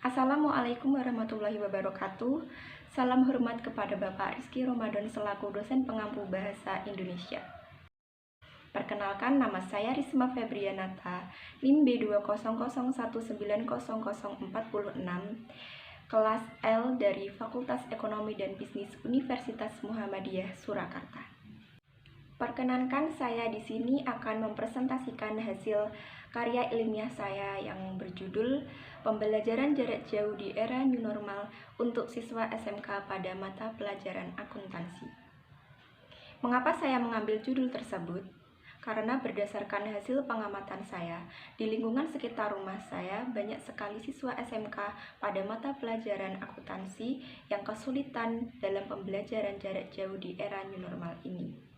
Assalamualaikum warahmatullahi wabarakatuh. Salam hormat kepada Bapak Rizky Ramadan selaku dosen pengampu bahasa Indonesia. Perkenalkan, nama saya Risma Febrianata, NIM B200190046, kelas L dari Fakultas Ekonomi dan Bisnis Universitas Muhammadiyah Surakarta. Perkenankan, saya di sini akan mempresentasikan hasil karya ilmiah saya yang berjudul Pembelajaran Jarak Jauh di Era New Normal untuk Siswa SMK pada Mata Pelajaran Akuntansi. Mengapa saya mengambil judul tersebut? Karena berdasarkan hasil pengamatan saya, di lingkungan sekitar rumah saya banyak sekali siswa SMK pada mata pelajaran akuntansi yang kesulitan dalam pembelajaran jarak jauh di era New Normal ini.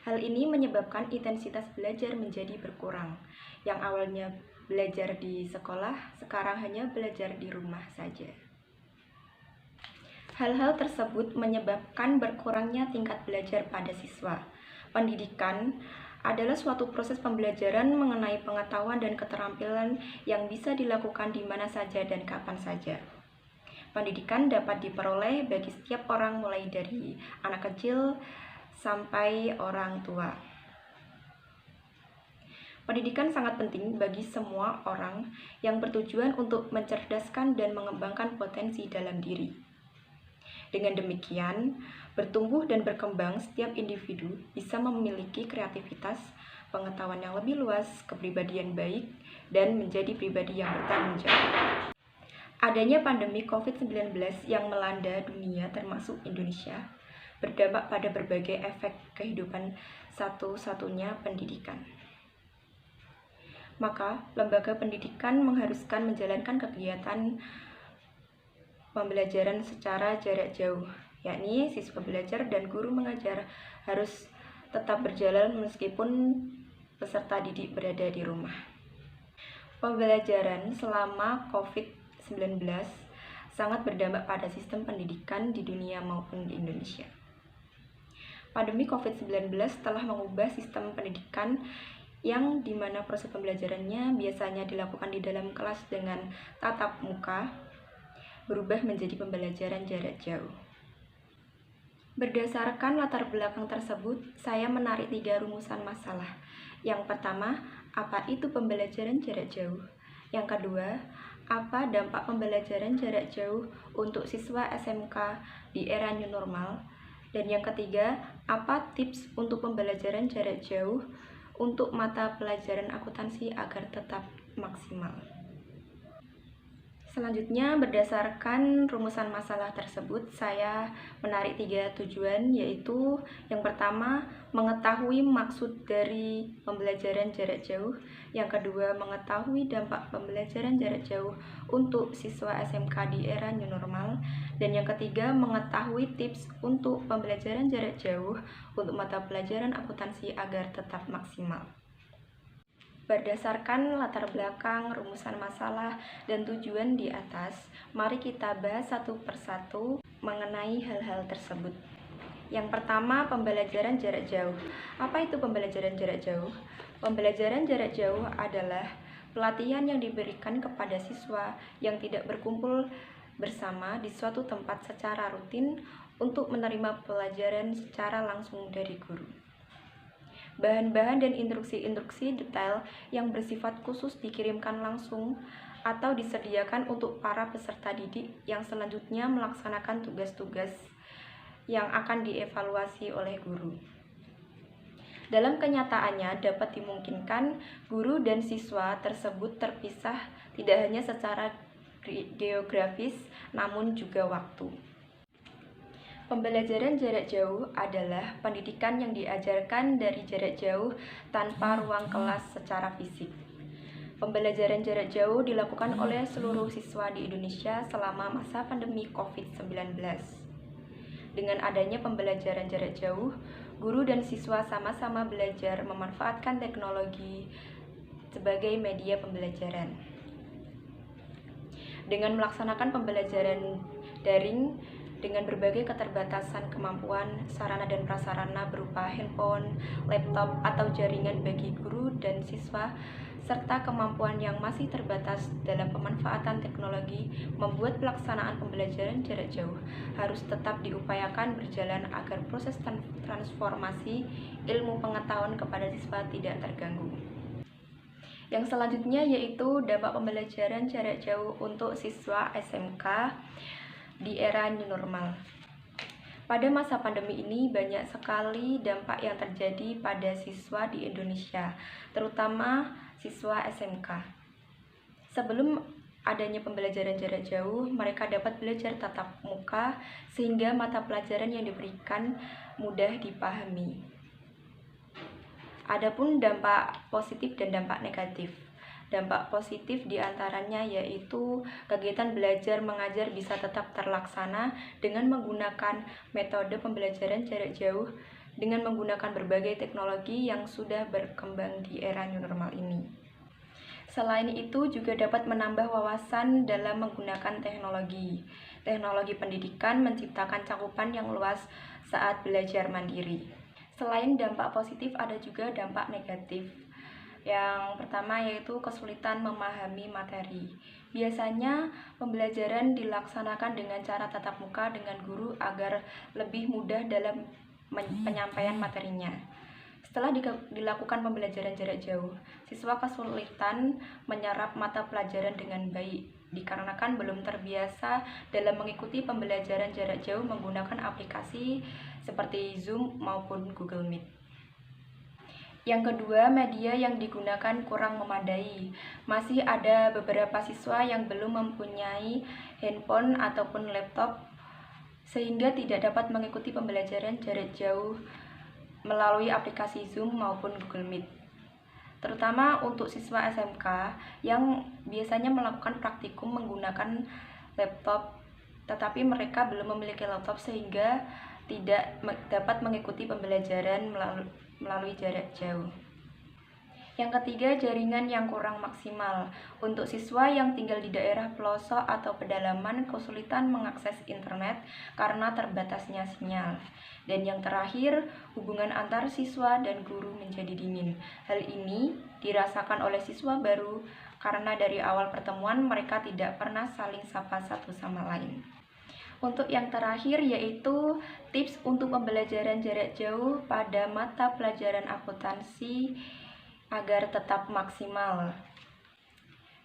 Hal ini menyebabkan intensitas belajar menjadi berkurang. Yang awalnya belajar di sekolah, sekarang hanya belajar di rumah saja. Hal-hal tersebut menyebabkan berkurangnya tingkat belajar pada siswa. Pendidikan adalah suatu proses pembelajaran mengenai pengetahuan dan keterampilan yang bisa dilakukan di mana saja dan kapan saja. Pendidikan dapat diperoleh bagi setiap orang mulai dari anak kecil sampai orang tua. Pendidikan sangat penting bagi semua orang yang bertujuan untuk mencerdaskan dan mengembangkan potensi dalam diri. Dengan demikian, bertumbuh dan berkembang setiap individu bisa memiliki kreativitas, pengetahuan yang lebih luas, kepribadian baik, dan menjadi pribadi yang bertanggung jawab. Adanya pandemi COVID-19 yang melanda dunia termasuk Indonesia berdampak pada berbagai efek kehidupan, satu-satunya pendidikan. Maka, lembaga pendidikan mengharuskan menjalankan kegiatan pembelajaran secara jarak jauh, yakni siswa belajar dan guru mengajar harus tetap berjalan meskipun peserta didik berada di rumah. Pembelajaran selama COVID-19 sangat berdampak pada sistem pendidikan di dunia maupun di Indonesia. Pandemi COVID-19 telah mengubah sistem pendidikan yang dimana proses pembelajarannya biasanya dilakukan di dalam kelas dengan tatap muka, berubah menjadi pembelajaran jarak jauh. Berdasarkan latar belakang tersebut, saya menarik 3 rumusan masalah. Yang pertama, apa itu pembelajaran jarak jauh? Yang kedua, apa dampak pembelajaran jarak jauh untuk siswa SMK di era new normal? Dan yang ketiga, apa tips untuk pembelajaran jarak jauh untuk mata pelajaran akuntansi agar tetap maksimal? Selanjutnya, berdasarkan rumusan masalah tersebut, saya menarik 3 tujuan, yaitu yang pertama, mengetahui maksud dari pembelajaran jarak jauh. Yang kedua, mengetahui dampak pembelajaran jarak jauh untuk siswa SMK di era new normal. Dan yang ketiga, mengetahui tips untuk pembelajaran jarak jauh untuk mata pelajaran akuntansi agar tetap maksimal. Berdasarkan latar belakang, rumusan masalah, dan tujuan di atas, mari kita bahas satu persatu mengenai hal-hal tersebut. Yang pertama, pembelajaran jarak jauh. Apa itu pembelajaran jarak jauh? Pembelajaran jarak jauh adalah pelatihan yang diberikan kepada siswa yang tidak berkumpul bersama di suatu tempat secara rutin untuk menerima pelajaran secara langsung dari guru. Bahan-bahan dan instruksi-instruksi detail yang bersifat khusus dikirimkan langsung atau disediakan untuk para peserta didik yang selanjutnya melaksanakan tugas-tugas yang akan dievaluasi oleh guru. Dalam kenyataannya dapat dimungkinkan guru dan siswa tersebut terpisah tidak hanya secara geografis namun juga waktu. Pembelajaran jarak jauh adalah pendidikan yang diajarkan dari jarak jauh tanpa ruang kelas secara fisik. Pembelajaran jarak jauh dilakukan oleh seluruh siswa di Indonesia selama masa pandemi COVID-19. Dengan adanya pembelajaran jarak jauh, guru dan siswa sama-sama belajar memanfaatkan teknologi sebagai media pembelajaran. Dengan melaksanakan pembelajaran daring, dengan berbagai keterbatasan kemampuan, sarana dan prasarana berupa handphone, laptop, atau jaringan bagi guru dan siswa, serta kemampuan yang masih terbatas dalam pemanfaatan teknologi, membuat pelaksanaan pembelajaran jarak jauh harus tetap diupayakan berjalan agar proses transformasi ilmu pengetahuan kepada siswa tidak terganggu. Yang selanjutnya yaitu dampak pembelajaran jarak jauh untuk siswa SMK di era new normal. Pada masa pandemi ini banyak sekali dampak yang terjadi pada siswa di Indonesia, terutama siswa SMK. Sebelum adanya pembelajaran jarak jauh, mereka dapat belajar tatap muka sehingga mata pelajaran yang diberikan mudah dipahami. Adapun dampak positif dan dampak negatif. Dampak positif diantaranya yaitu kegiatan belajar mengajar bisa tetap terlaksana dengan menggunakan metode pembelajaran jarak jauh dengan menggunakan berbagai teknologi yang sudah berkembang di era new normal ini. Selain itu juga dapat menambah wawasan dalam menggunakan teknologi. Teknologi pendidikan menciptakan cakupan yang luas saat belajar mandiri. Selain dampak positif ada juga dampak negatif. Yang pertama yaitu kesulitan memahami materi. Biasanya pembelajaran dilaksanakan dengan cara tatap muka dengan guru agar lebih mudah dalam penyampaian materinya. Setelah dilakukan pembelajaran jarak jauh, siswa kesulitan menyerap mata pelajaran dengan baik dikarenakan belum terbiasa dalam mengikuti pembelajaran jarak jauh menggunakan aplikasi seperti Zoom maupun Google Meet. Yang kedua, media yang digunakan kurang memadai. Masih ada beberapa siswa yang belum mempunyai handphone ataupun laptop sehingga tidak dapat mengikuti pembelajaran jarak jauh melalui aplikasi Zoom maupun Google Meet. Terutama untuk siswa SMK yang biasanya melakukan praktikum menggunakan laptop, tetapi mereka belum memiliki laptop sehingga tidak dapat mengikuti pembelajaran melalui jarak jauh. Yang ketiga, jaringan yang kurang maksimal. Untuk siswa yang tinggal di daerah pelosok atau pedalaman kesulitan mengakses internet karena terbatasnya sinyal. Dan yang terakhir, hubungan antar siswa dan guru menjadi dingin. Hal ini dirasakan oleh siswa baru karena dari awal pertemuan mereka tidak pernah saling sapa satu sama lain. Untuk yang terakhir yaitu tips untuk pembelajaran jarak jauh pada mata pelajaran akuntansi agar tetap maksimal.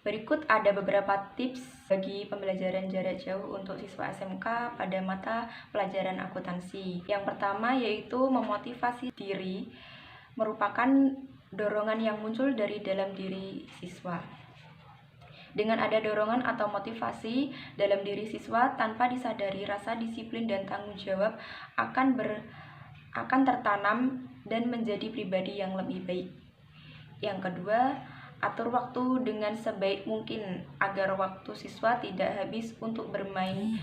Berikut ada beberapa tips bagi pembelajaran jarak jauh untuk siswa SMK pada mata pelajaran akuntansi. Yang pertama yaitu memotivasi diri, merupakan dorongan yang muncul dari dalam diri siswa. Dengan ada dorongan atau motivasi dalam diri siswa tanpa disadari, rasa disiplin dan tanggung jawab akan tertanam dan menjadi pribadi yang lebih baik. Yang kedua, atur waktu dengan sebaik mungkin agar waktu siswa tidak habis untuk bermain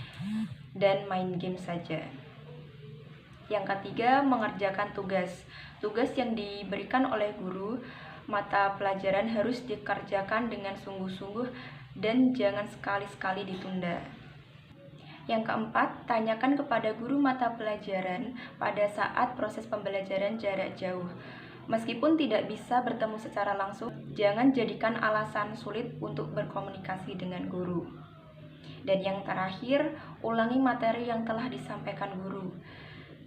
dan main game saja. Yang ketiga, mengerjakan tugas. Tugas yang diberikan oleh guru mata pelajaran harus dikerjakan dengan sungguh-sungguh dan jangan sekali-sekali ditunda. Yang keempat, tanyakan kepada guru mata pelajaran pada saat proses pembelajaran jarak jauh. Meskipun tidak bisa bertemu secara langsung, jangan jadikan alasan sulit untuk berkomunikasi dengan guru. Dan yang terakhir, ulangi materi yang telah disampaikan guru.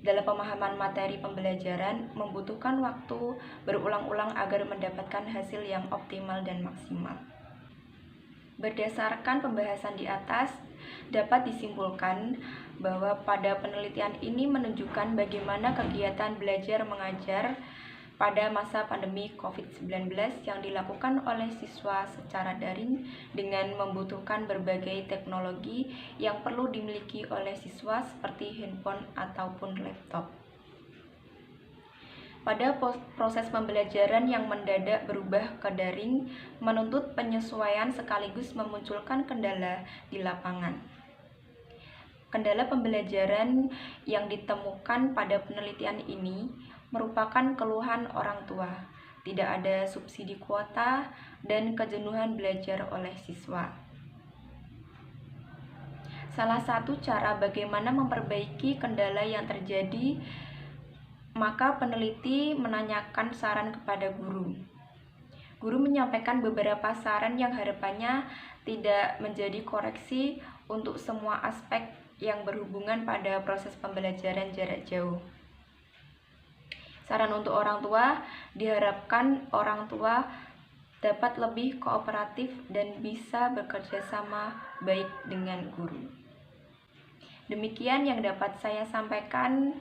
Dalam pemahaman materi pembelajaran membutuhkan waktu berulang-ulang agar mendapatkan hasil yang optimal dan maksimal. Berdasarkan pembahasan di atas, dapat disimpulkan bahwa pada penelitian ini menunjukkan bagaimana kegiatan belajar mengajar pada masa pandemi COVID-19 yang dilakukan oleh siswa secara daring dengan membutuhkan berbagai teknologi yang perlu dimiliki oleh siswa seperti handphone ataupun laptop. Pada proses pembelajaran yang mendadak berubah ke daring menuntut penyesuaian sekaligus memunculkan kendala di lapangan. Kendala pembelajaran yang ditemukan pada penelitian ini merupakan keluhan orang tua, tidak ada subsidi kuota, dan kejenuhan belajar oleh siswa. Salah satu cara bagaimana memperbaiki kendala yang terjadi, maka peneliti menanyakan saran kepada guru. Guru menyampaikan beberapa saran yang harapannya tidak menjadi koreksi untuk semua aspek yang berhubungan pada proses pembelajaran jarak jauh. Saran untuk orang tua, diharapkan orang tua dapat lebih kooperatif dan bisa bekerja sama baik dengan guru. Demikian yang dapat saya sampaikan.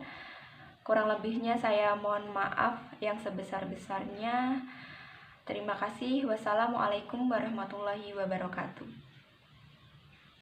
Kurang lebihnya saya mohon maaf yang sebesar-besarnya. Terima kasih. Wassalamualaikum warahmatullahi wabarakatuh.